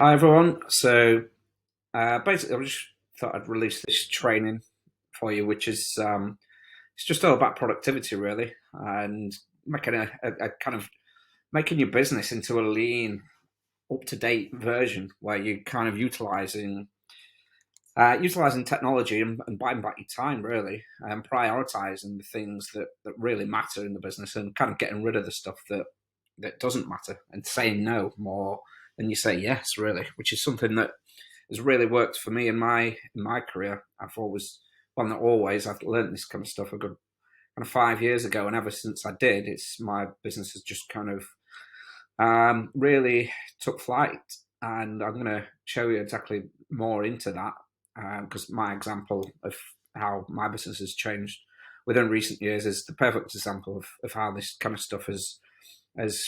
Hi everyone. Basically, I just thought I'd release this training for you, which is it's just all about productivity really, and making a kind of making your business into a lean, up to date version where you're kind of utilizing technology and buying back your time really, and prioritizing the things that really matter in the business, and kind of getting rid of the stuff that doesn't matter, and saying no more than you say yes really, which is something that has really worked for me in my career. Not always, I've learned this kind of stuff a good kind of 5 years ago, and ever since I did, it's my business has just kind of really took flight. And I'm going to show you exactly more into that, because my example of how my business has changed within recent years is the perfect example of how this kind of stuff has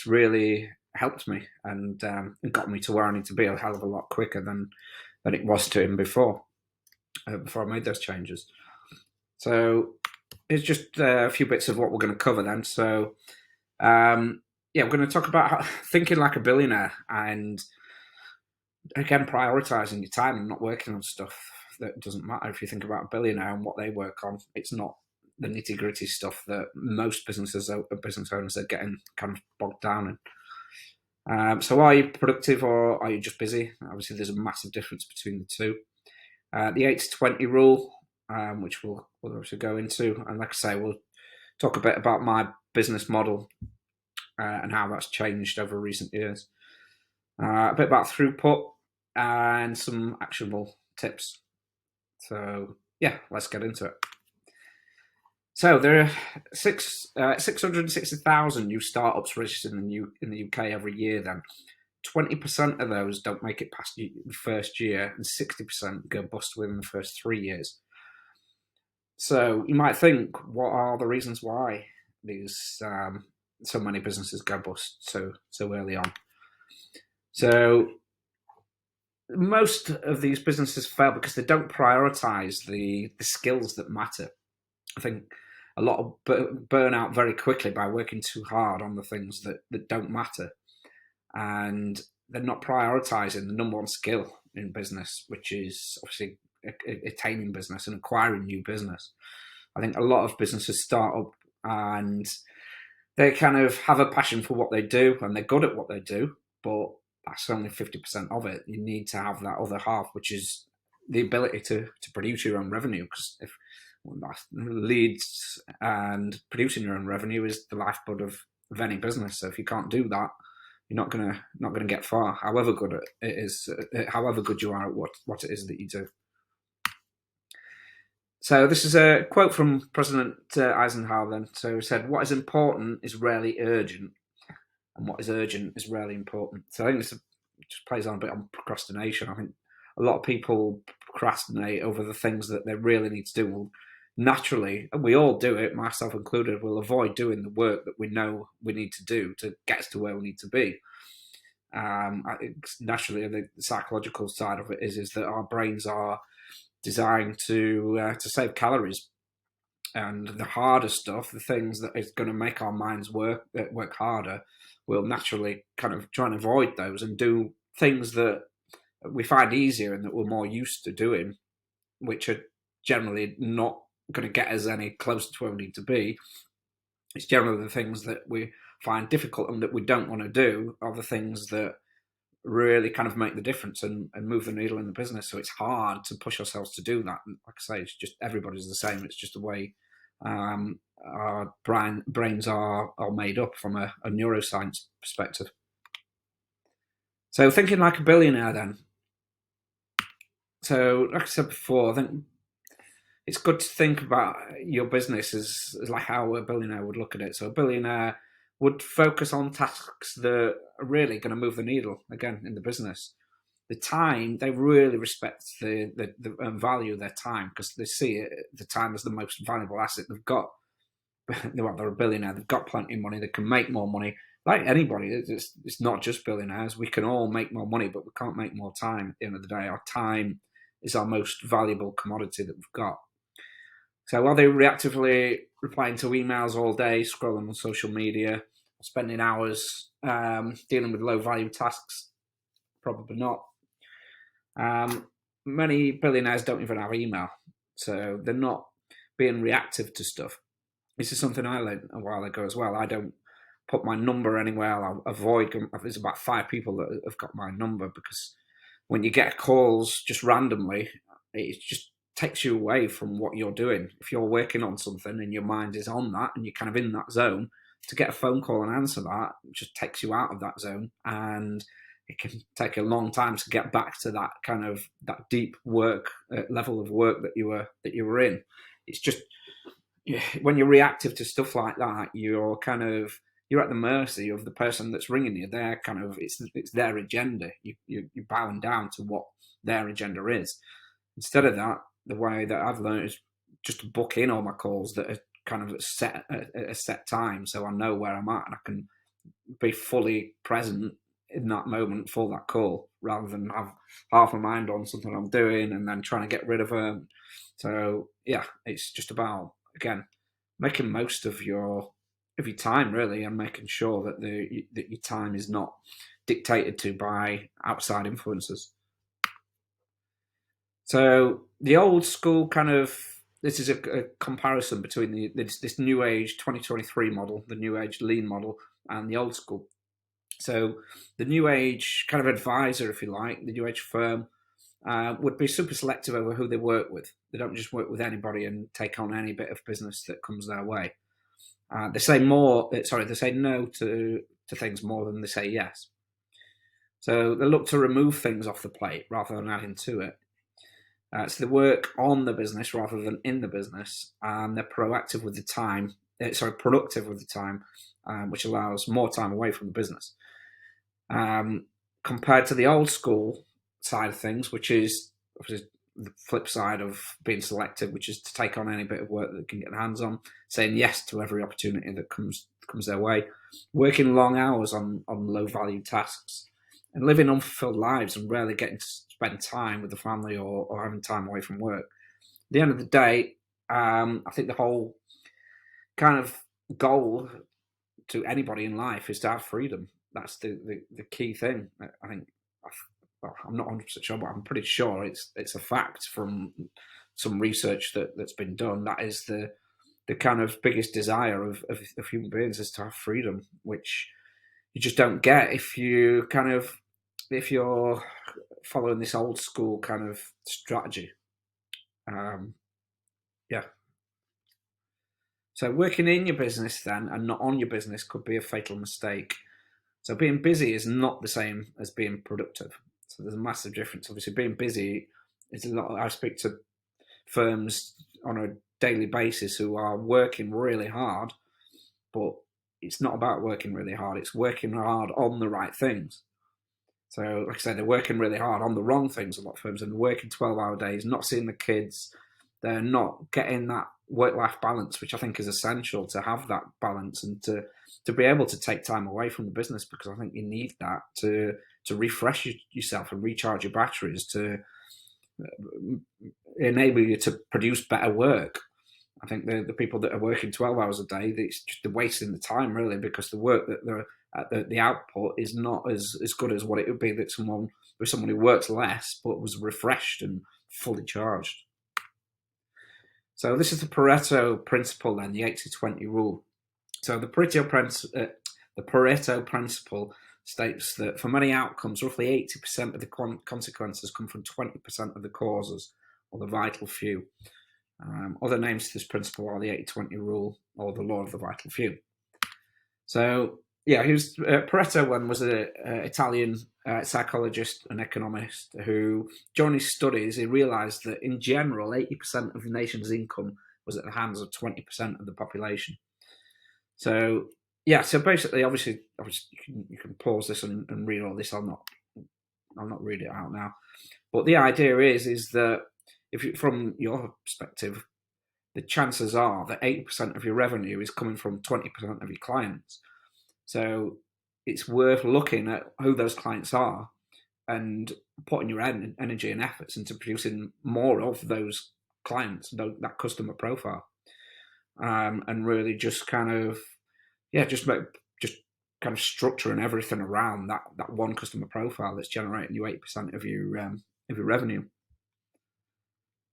really helped me, and got me to where I need to be a hell of a lot quicker than it was to him before I made those changes. So it's just a few bits of what we're going to cover then. So yeah, we're going to talk about thinking like a billionaire, and again, prioritizing your time and not working on stuff that doesn't matter. If you think about a billionaire and what they work on, it's not the nitty gritty stuff that most business owners are getting kind of bogged down in. So are you productive or are you just busy? Obviously, there's a massive difference between the two. The 80-20 rule, which we'll obviously go into. And like I say, we'll talk a bit about my business model and how that's changed over recent years. A bit about throughput and some actionable tips. So yeah, let's get into it. So there are 660,000 new startups registered in the UK every year. Then 20% of those don't make it past the first year, and 60% go bust within the first 3 years. So you might think, what are the reasons why these so many businesses go bust so early on? So most of these businesses fail because they don't prioritize the skills that matter. I think a lot of burn out very quickly by working too hard on the things that don't matter, and they're not prioritizing the number one skill in business, which is obviously attaining business and acquiring new business. I think a lot of businesses start up and they kind of have a passion for what they do and they're good at what they do, but that's only 50% of it. You need to have that other half, which is the ability to produce your own revenue, because if leads and producing your own revenue is the lifeblood of any business. So if you can't do that, you're not gonna get far, however good it is, however good you are at what it is that you do. So this is a quote from President Eisenhower then. So he said, "What is important is rarely urgent, and what is urgent is rarely important." So I think this just plays on a bit on procrastination. I think a lot of people procrastinate over the things that they really need to do. Well, naturally, and we all do it, myself included, will avoid doing the work that we know we need to do to get us to where we need to be. Naturally, the psychological side of it is that our brains are designed to save calories, and the harder stuff, the things that is going to make our minds work harder, we'll naturally kind of try and avoid those and do things that we find easier and that we're more used to doing, which are generally not going to get us any closer to where we need to be. It's generally the things that we find difficult and that we don't want to do are the things that really kind of make the difference and move the needle in the business. So it's hard to push ourselves to do that. And like I say, it's just everybody's the same. It's just the way our brains are made up from a neuroscience perspective. So thinking like a billionaire then. So like I said before, I think it's good to think about your business as like how a billionaire would look at it. So a billionaire would focus on tasks that are really going to move the needle again in the business. The time, they really respect the value of their time, because they see it, the time as the most valuable asset they've got. They're a billionaire, they've got plenty of money, they can make more money. Like anybody, it's not just billionaires. We can all make more money, but we can't make more time at the end of the day. Our time is our most valuable commodity that we've got. So while they're reactively replying to emails all day, scrolling on social media, spending hours dealing with low-value tasks, probably not. Many billionaires don't even have email, so they're not being reactive to stuff. This is something I learned a while ago as well. I don't put my number anywhere. I'll avoid. There's about 5 people that have got my number, because when you get calls just randomly, it just takes you away from what you're doing. If you're working on something and your mind is on that and you're kind of in that zone, to get a phone call and answer that just takes you out of that zone, and it can take a long time to get back to that kind of that deep work level of work that you were in. It's just, when you're reactive to stuff like that, you're at the mercy of the person that's ringing you. They're kind of, it's their agenda. You're bowing down to what their agenda is. Instead of that, the way that I've learned is just to book in all my calls that are kind of set at a set time, so I know where I'm at and I can be fully present in that moment for that call, rather than have half my mind on something I'm doing and then trying to get rid of them. So yeah, it's just about, again, making most of your time, really, and making sure that that your time is not dictated to by outside influences. So the old school kind of, this is a comparison between this new age 2023 model, the new age lean model, and the old school. So the new age kind of advisor, if you like, the new age firm, would be super selective over who they work with. They don't just work with anybody and take on any bit of business that comes their way. They say no to things more than they say yes. So they look to remove things off the plate rather than adding to it. So they work on the business rather than in the business, and they're proactive with the time. Productive with the time, which allows more time away from the business. Compared to the old school side of things, which is obviously the flip side of being selective, which is to take on any bit of work that they can get their hands on, saying yes to every opportunity that comes their way, working long hours on low value tasks, and living unfulfilled lives and rarely getting to spend time with the family or having time away from work. At the end of the day, I think the whole kind of goal to anybody in life is to have freedom. That's the key thing. I think, well, I'm not 100% sure, but I'm pretty sure it's a fact from some research that's been done. That is the kind of biggest desire of human beings, is to have freedom, which you just don't get if you're following this old school kind of strategy. Yeah. So working in your business then and not on your business could be a fatal mistake. So being busy is not the same as being productive. So there's a massive difference. Obviously, being busy is a lot. I speak to firms on a daily basis who are working really hard, but it's not about working really hard. It's working hard on the right things. So, like I said, they're working really hard on the wrong things, a lot of firms, and they're working 12-hour days, not seeing the kids. They're not getting that work-life balance, which I think is essential to have that balance and to be able to take time away from the business, because I think you need that to refresh yourself and recharge your batteries to enable you to produce better work. I think the people that are working 12 hours a day, it's just they're wasting the time, really, because the work that they're the output is not as good as what it would be that someone who works less but was refreshed and fully charged. So this is the Pareto principle, then, the 80-20 rule. So the Pareto principle states that for many outcomes, roughly 80% of the consequences come from 20% of the causes, or the vital few. Other names to this principle are the 80-20 rule or the law of the vital few. So yeah, Pareto was an Italian psychologist and economist who, during his studies, he realised that in general, 80% of the nation's income was at the hands of 20% of the population. So yeah, so basically, obviously you can pause this and read all this. I'll not read it out now. But the idea is that from your perspective, the chances are that 80% of your revenue is coming from 20% of your clients. So it's worth looking at who those clients are and putting your energy and efforts into producing more of those clients, that customer profile, and really just kind of structuring everything around that one customer profile that's generating you 8% of your of your revenue.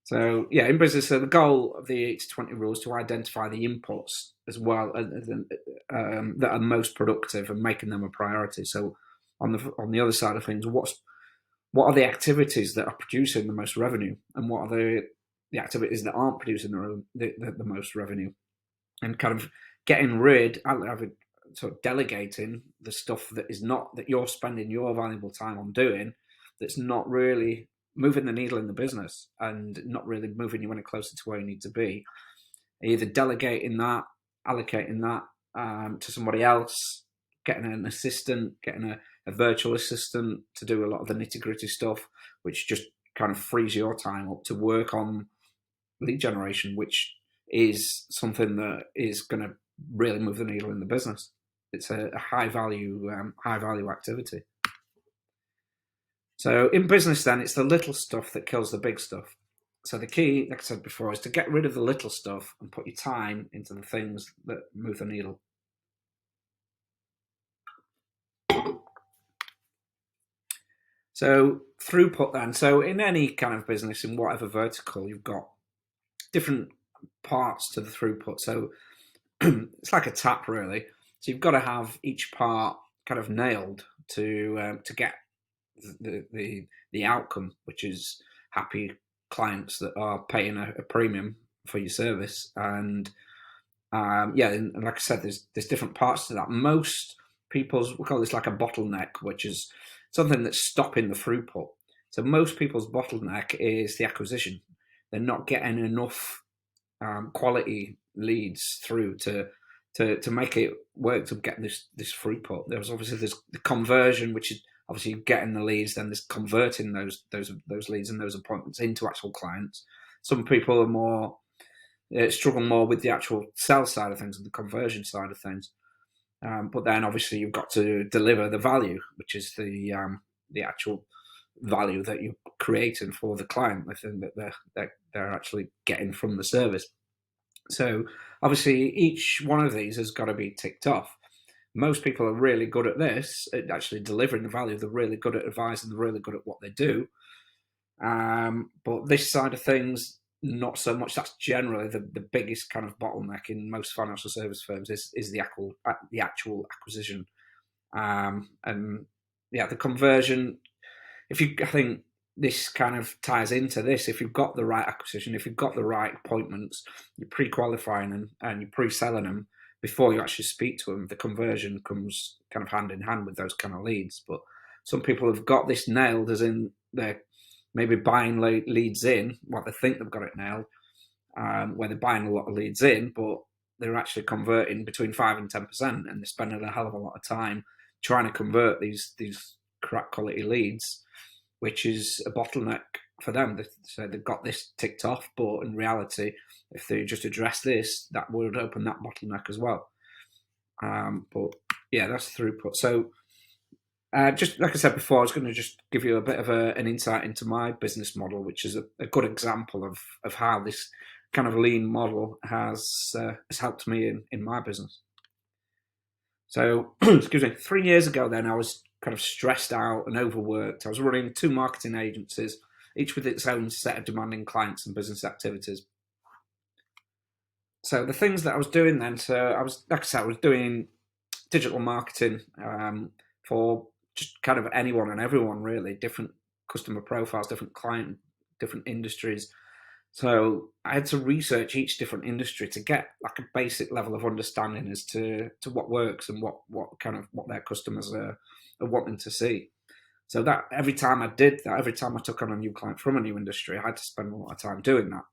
So yeah, in business, so the goal of the 80-20 rule is to identify the inputs as well that are most productive and making them a priority. So on the other side of things, what are the activities that are producing the most revenue, and what are the activities that aren't producing the most revenue, and kind of getting rid, sort of delegating the stuff that you're spending your valuable time on doing, that's not really moving the needle in the business and not really moving you any closer to where you need to be. Either delegating that, allocating that to somebody else, getting an assistant, getting a virtual assistant to do a lot of the nitty-gritty stuff, which just kind of frees your time up to work on lead generation, which is something that is going to really move the needle in the business. It's a high value activity. So in business, then, it's the little stuff that kills the big stuff. So the key, like I said before, is to get rid of the little stuff and put your time into the things that move the needle. So throughput, then. So in any kind of business, in whatever vertical, you've got different parts to the throughput. So it's like a tap, really. So you've got to have each part kind of nailed to get the outcome, which is happy clients that are paying a premium for your service. And and like I said, there's different parts to that. Most people's, we call this like a bottleneck, which is something that's stopping the throughput. So most people's bottleneck is the acquisition. They're not getting enough quality leads through to make it work, to get this throughput. There's the conversion, which is obviously getting the leads, then there's converting those leads and those appointments into actual clients. Some people are more struggle more with the actual sales side of things and the conversion side of things. But then obviously you've got to deliver the value, which is the actual value that you're creating for the client, the thing that they're actually getting from the service. So obviously each one of these has got to be ticked off. Most people are really good at this, at actually delivering the value. They're really good at advising. They're really good at what they do. But this side of things, not so much. That's generally the biggest kind of bottleneck in most financial service firms is the actual acquisition. And yeah, the conversion. I think this kind of ties into this. If you've got the right acquisition, if you've got the right appointments, you're pre-qualifying them and you're pre-selling them before you actually speak to them, the conversion comes kind of hand in hand with those kind of leads. But some people have got this nailed, as in they're maybe buying leads in, well, they think they've got it nailed, where they're buying a lot of leads in, but they're actually converting between 5 and 10%, and they're spending a hell of a lot of time trying to convert these crap quality leads, which is a bottleneck for them. So they've got this ticked off, but in reality, if they just address this, that would open that bottleneck as well. But yeah, that's throughput. So just like I said before, I was going to just give you a bit of an insight into my business model, which is a good example of how this kind of lean model has helped me in my business. So, excuse me, 3 years ago then, I was kind of stressed out and overworked. I was running 2 marketing agencies, each with its own set of demanding clients and business activities. So the things that I was doing then, I was doing digital marketing for just kind of anyone and everyone, really, different customer profiles, different client, different industries. So I had to research each different industry to get like a basic level of understanding as to what works and what their customers are wanting to see. So that every time I did that, every time I took on a new client from a new industry, I had to spend a lot of time doing that.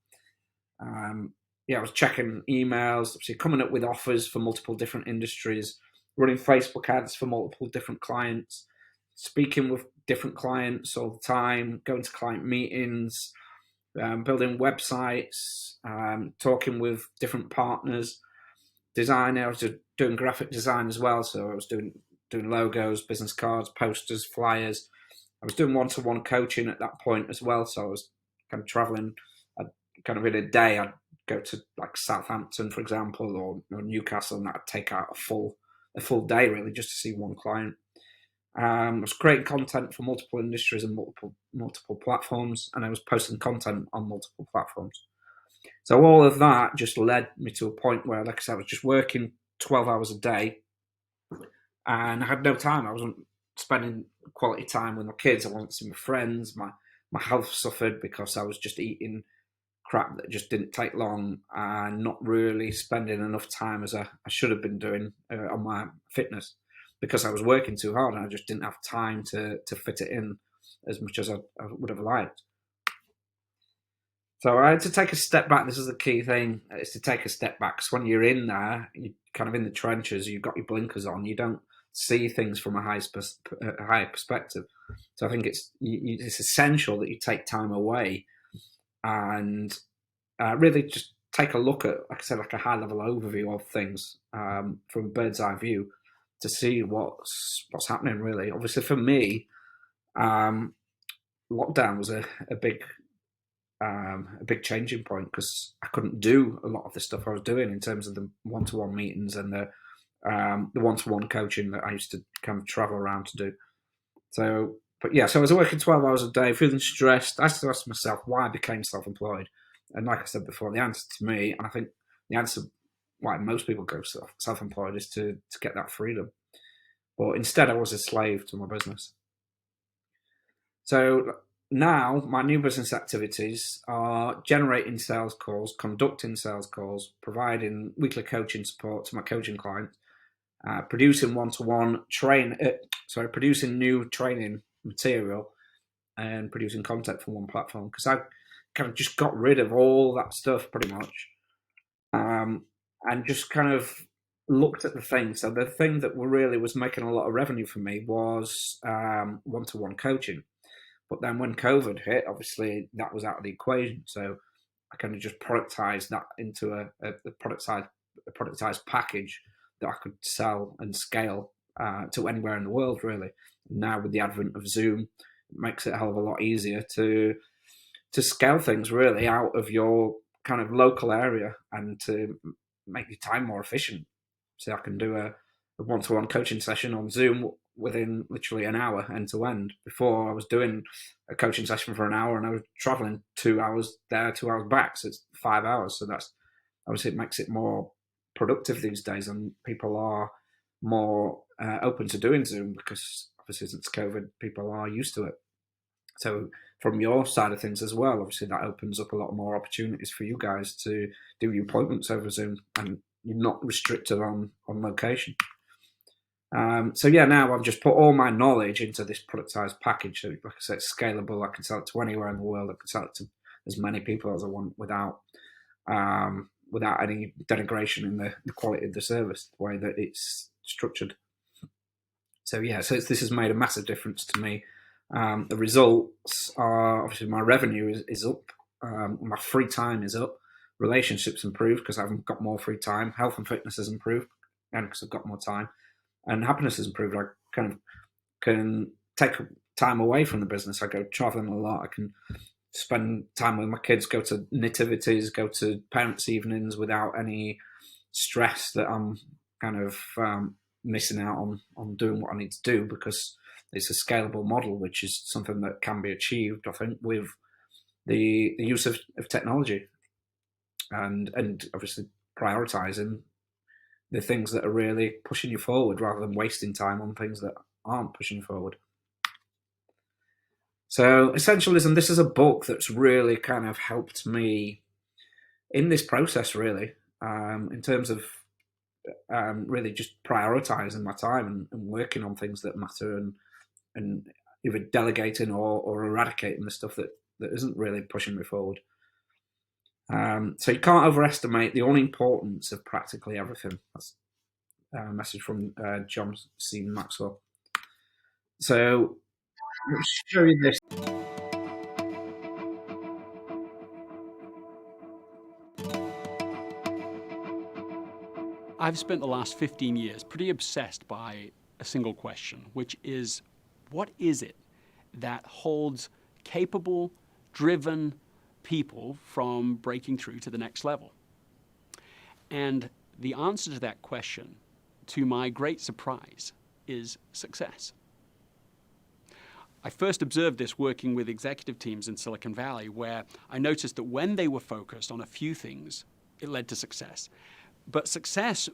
I was checking emails, obviously coming up with offers for multiple different industries, running Facebook ads for multiple different clients, speaking with different clients all the time, going to client meetings, building websites, talking with different partners, designing. I was doing graphic design as well, so I was doing logos, business cards, posters, flyers. I was doing one-to-one coaching at that point as well, so I was kind of traveling. Kind of in a day, I'd go to like Southampton, for example, or Newcastle, and I'd take out a full day really just to see one client. I was creating content for multiple industries and multiple platforms, and I was posting content on multiple platforms. So all of that just led me to a point where, like I said, I was just working 12 hours a day, and I had no time. I wasn't spending quality time with my kids. I wasn't seeing my friends. My health suffered because I was just eating crap that just didn't take long and not really spending enough time as I should have been doing on my fitness, because I was working too hard and I just didn't have time to fit it in as much as I would have liked. So I had to take a step back. This is the key thing: is to take a step back. Because when you're in there, you're kind of in the trenches. You've got your blinkers on. You don't see things from a higher perspective. So I think it's essential that you take time away and really just take a look at, like I said, like a high level overview of things from a bird's eye view to see what's happening. Really, obviously for me, lockdown was a big changing point, because I couldn't do a lot of the stuff I was doing in terms of the one-to-one meetings and the one-to-one coaching that I used to kind of travel around to do. So, but yeah, so I was working 12 hours a day, feeling stressed. I started to ask myself why I became self-employed. And like I said before, the answer to me, and I think the answer why most people go self-employed, is to get that freedom. But instead, I was a slave to my business. So now my new business activities are generating sales calls, conducting sales calls, providing weekly coaching support to my coaching clients, producing one-to-one producing new training material, and producing content from one platform, because I kind of just got rid of all that stuff pretty much, and just kind of looked at the thing. So the thing that really was making a lot of revenue for me was one-to-one coaching. But then when COVID hit, obviously that was out of the equation. So I kind of just productized that into a productized package that I could sell and scale to anywhere in the world, really. Now with the advent of Zoom, it makes it a hell of a lot easier to scale things really out of your kind of local area and to make your time more efficient. So I can do a one-to-one coaching session on Zoom within literally an hour end to end. Before, I was doing a coaching session for an hour and I was traveling 2 hours there, 2 hours back. So it's 5 hours. So that's obviously, it makes it more productive these days, and people are more open to doing Zoom because obviously since COVID, people are used to it. So from your side of things as well, obviously that opens up a lot more opportunities for you guys to do your appointments over Zoom, and you're not restricted on location. So yeah, now I've just put all my knowledge into this productized package. So like I said, it's scalable. I can sell it to anywhere in the world. I can sell it to as many people as I want without any denigration in the quality of the service, the way that it's structured. So yeah, so this has made a massive difference to me. The results are obviously my revenue is up, my free time is up, relationships improved because I've got more free time, health and fitness has improved, and because I've got more time, and happiness has improved. I kind of can take time away from the business. I go traveling a lot. I can spend time with my kids, go to nativities, go to parents' evenings without any stress that I'm kind of missing out on doing what I need to do, because it's a scalable model, which is something that can be achieved, I think, with the use of technology and obviously prioritizing the things that are really pushing you forward rather than wasting time on things that aren't pushing you forward. So Essentialism, this is a book that's really kind of helped me in this process, really, in terms of really just prioritizing my time and working on things that matter, and either delegating or eradicating the stuff that isn't really pushing me forward. So you can't overestimate the unimportance of practically everything. That's a message from John C. Maxwell. So let me show you this. I've spent the last 15 years pretty obsessed by a single question, which is, what is it that holds capable, driven people from breaking through to the next level? And the answer to that question, to my great surprise, is success. I first observed this working with executive teams in Silicon Valley, where I noticed that when they were focused on a few things, it led to success. But success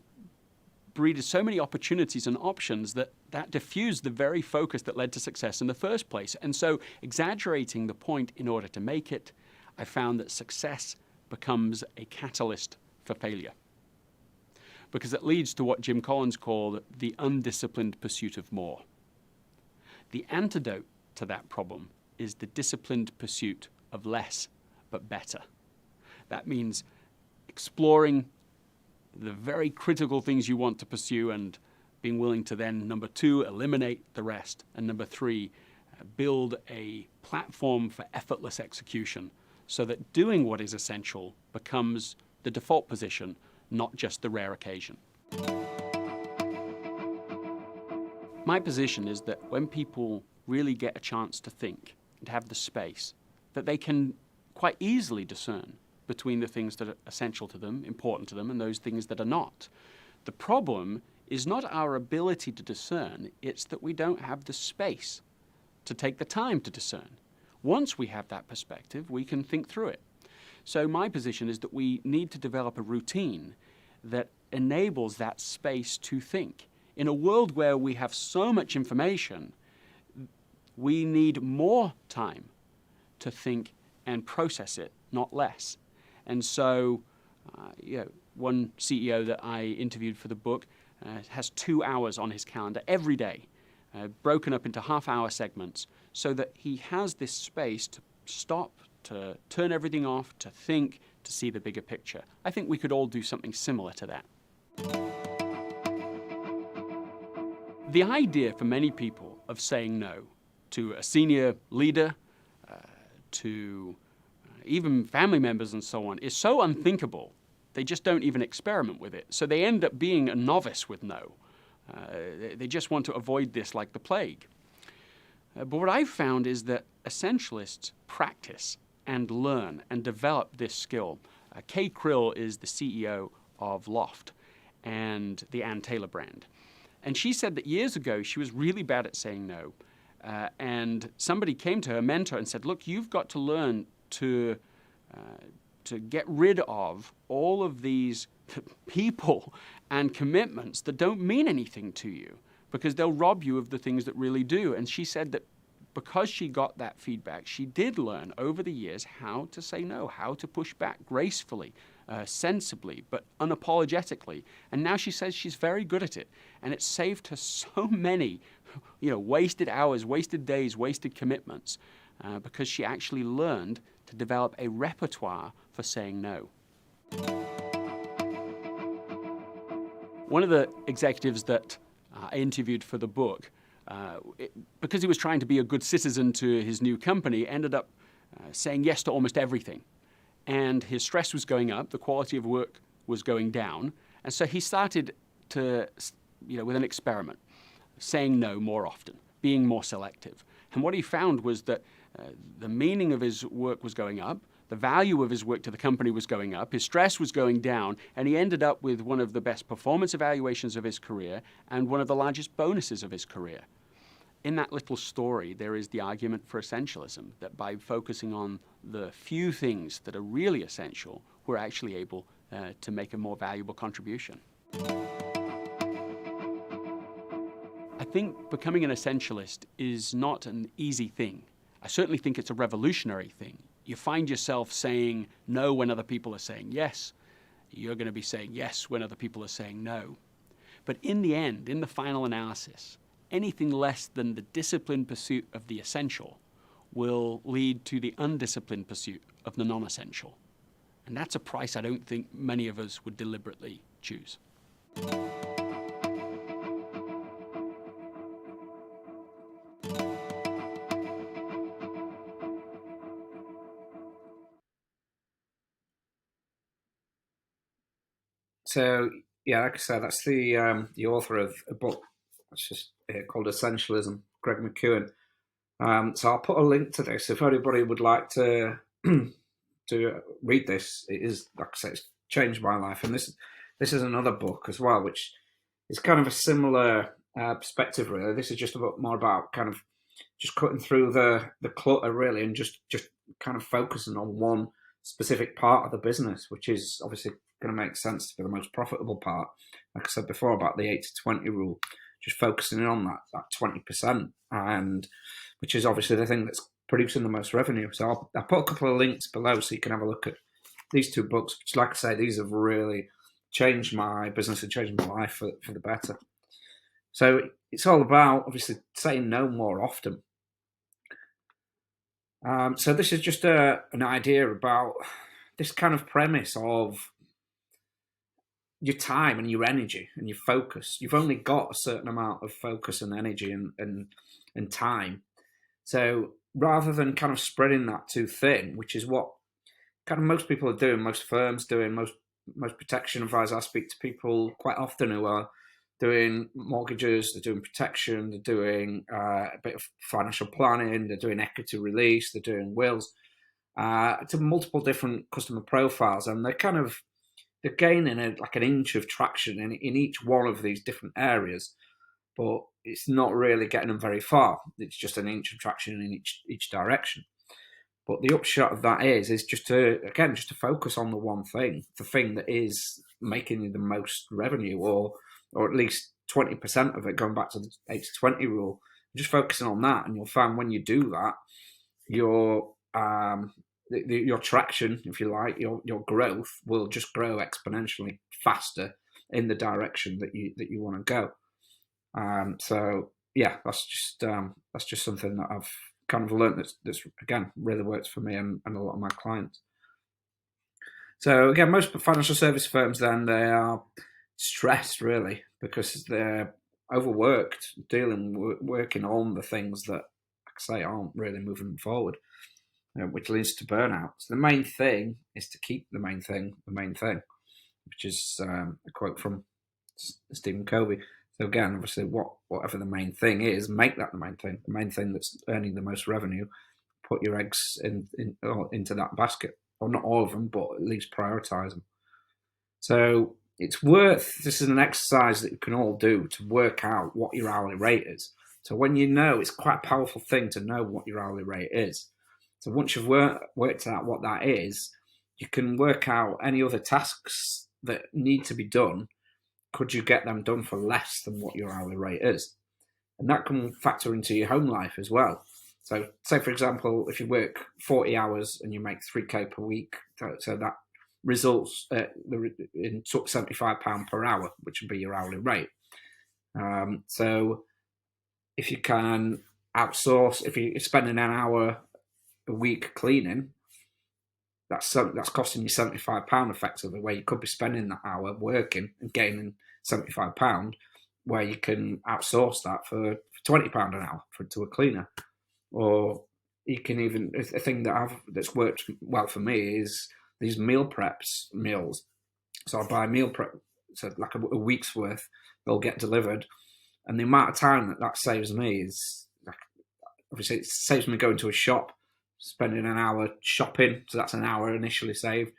breeded so many opportunities and options that diffused the very focus that led to success in the first place. And so, exaggerating the point in order to make it, I found that success becomes a catalyst for failure, because it leads to what Jim Collins called the undisciplined pursuit of more. The antidote to that problem is the disciplined pursuit of less but better. That means exploring the very critical things you want to pursue and being willing to then, number 2, eliminate the rest, and number 3, build a platform for effortless execution so that doing what is essential becomes the default position, not just the rare occasion. My position is that when people really get a chance to think and have the space, that they can quite easily discern between the things that are essential to them, important to them, and those things that are not. The problem is not our ability to discern, it's that we don't have the space to take the time to discern. Once we have that perspective, we can think through it. So my position is that we need to develop a routine that enables that space to think. In a world where we have so much information, we need more time to think and process it, not less. And so, one CEO that I interviewed for the book has 2 hours on his calendar every day, broken up into half-hour segments, so that he has this space to stop, to turn everything off, to think, to see the bigger picture. I think we could all do something similar to that. The idea for many people of saying no to a senior leader, to even family members and so on, is so unthinkable, they just don't even experiment with it. So they end up being a novice with no. They just want to avoid this like the plague. But what I've found is that essentialists practice and learn and develop this skill. Kay Krill is the CEO of Loft and the Ann Taylor brand. And she said that years ago she was really bad at saying no. And somebody came to her mentor and said, look, you've got to learn to get rid of all of these people and commitments that don't mean anything to you, because they'll rob you of the things that really do. And she said that because she got that feedback, she did learn over the years how to say no, how to push back gracefully, sensibly, but unapologetically. And now she says she's very good at it. And it saved her so many wasted hours, wasted days, wasted commitments, because she actually learned to develop a repertoire for saying no. One of the executives that I interviewed for the book, because he was trying to be a good citizen to his new company, ended up saying yes to almost everything. And his stress was going up, the quality of work was going down, and so he started to, with an experiment, saying no more often, being more selective. And what he found was that the meaning of his work was going up, the value of his work to the company was going up, his stress was going down, and he ended up with one of the best performance evaluations of his career and one of the largest bonuses of his career. In that little story, there is the argument for essentialism, that by focusing on the few things that are really essential, we're actually able to make a more valuable contribution. I think becoming an essentialist is not an easy thing. I certainly think it's a revolutionary thing. You find yourself saying no when other people are saying yes. You're going to be saying yes when other people are saying no. But in the end, in the final analysis, anything less than the disciplined pursuit of the essential will lead to the undisciplined pursuit of the non-essential. And that's a price I don't think many of us would deliberately choose. So yeah, like I said, that's the author of a book that's just called Essentialism, Greg McKeown. So I'll put a link to this if anybody would like to to read this. It is, like I said, it's changed my life, and this is another book as well, which is kind of a similar perspective. Really, this is just more about kind of just cutting through the clutter really, and just kind of focusing on one specific part of the business, which is obviously going to make sense to be the most profitable part. Like I said before about the 80-20 rule, just focusing on that 20%, and which is obviously the thing that's producing the most revenue. So I'll put a couple of links below so you can have a look at these two books, which, like I say, these have really changed my business and changed my life for the better. So it's all about obviously saying no more often. So this is just an idea about this kind of premise of your time and your energy and your focus. You've only got a certain amount of focus and energy and time. So rather than kind of spreading that too thin, which is what kind of most people are doing, most firms doing, most protection advisors. I speak to people quite often who are doing mortgages, they're doing protection, they're doing a bit of financial planning, they're doing equity release, they're doing wills, to multiple different customer profiles, and they're gaining like an inch of traction in each one of these different areas, but it's not really getting them very far. It's just an inch of traction in each direction. But the upshot of that is just to focus on the one thing, the thing that is making you the most revenue, or at least 20% of it, going back to the 80-20 rule. Just focusing on that, and you'll find when you do that, your traction, if you like, your growth will just grow exponentially faster in the direction that you want to go. So yeah, that's just something that I've kind of learned that's again really works for me and a lot of my clients. So again, most financial service firms then, they are stressed really because they're overworked, working on the things that, like I say, aren't really moving forward, which leads to burnout. So the main thing is to keep the main thing, which is a quote from Stephen Covey. So again, obviously, whatever the main thing is, make that the main thing that's earning the most revenue. Put your eggs into that basket, or not all of them, but at least prioritize them. So this is an exercise that you can all do to work out what your hourly rate is. So when you know, it's quite a powerful thing to know what your hourly rate is. So once you've worked out what that is, you can work out any other tasks that need to be done. Could you get them done for less than what your hourly rate is? And that can factor into your home life as well. So say, for example, if you work 40 hours and you make 3K per week, so that results in £75 per hour, which would be your hourly rate. So if you can outsource, if you're spending an hour a week cleaning, that's costing you £75 effectively, where you could be spending that hour working and gaining £75, where you can outsource that for £20 an hour to a cleaner. Or you can even, a thing that's worked well for me is these meals. So I buy meal prep, so like a week's worth, they'll get delivered, and the amount of time that saves me is, like, obviously it saves me going to a shop, spending an hour shopping, so that's an hour initially saved,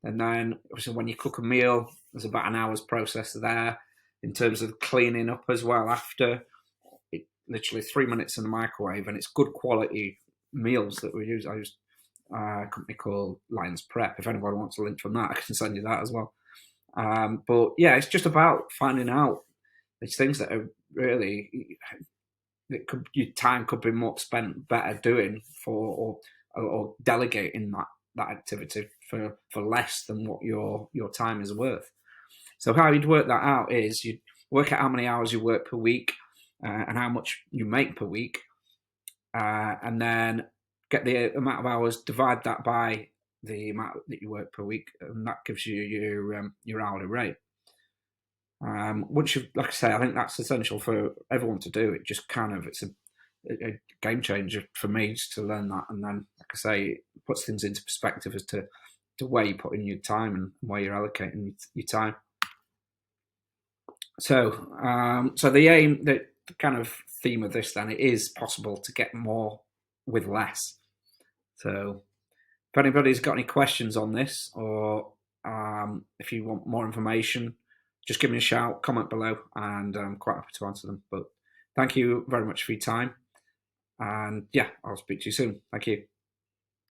and then obviously when you cook a meal, there's about an hour's process there in terms of cleaning up as well after. Literally 3 minutes in the microwave, and it's good quality meals that we use. I use a company called Lions Prep. If anybody wants a link from that, I can send you that as well. But yeah, it's just about finding out these things that are really, your time could be more spent better doing or delegating that activity for less than what your time is worth. So how you'd work that out is you'd work out how many hours you work per week, and how much you make per week, and then get the amount of hours, divide that by the amount that you work per week, and that gives you your hourly rate. Once you, like I say, I think that's essential for everyone to do. It just it's a game changer for me just to learn that, and then, like I say, it puts things into perspective as to where you put in your time and where you're allocating your time. So the aim, the kind of theme of this, then, it is possible to get more with less. So if anybody's got any questions on this, or if you want more information, just give me a shout, comment below, and I'm quite happy to answer them. But thank you very much for your time, And yeah, I'll speak to you soon. Thank you.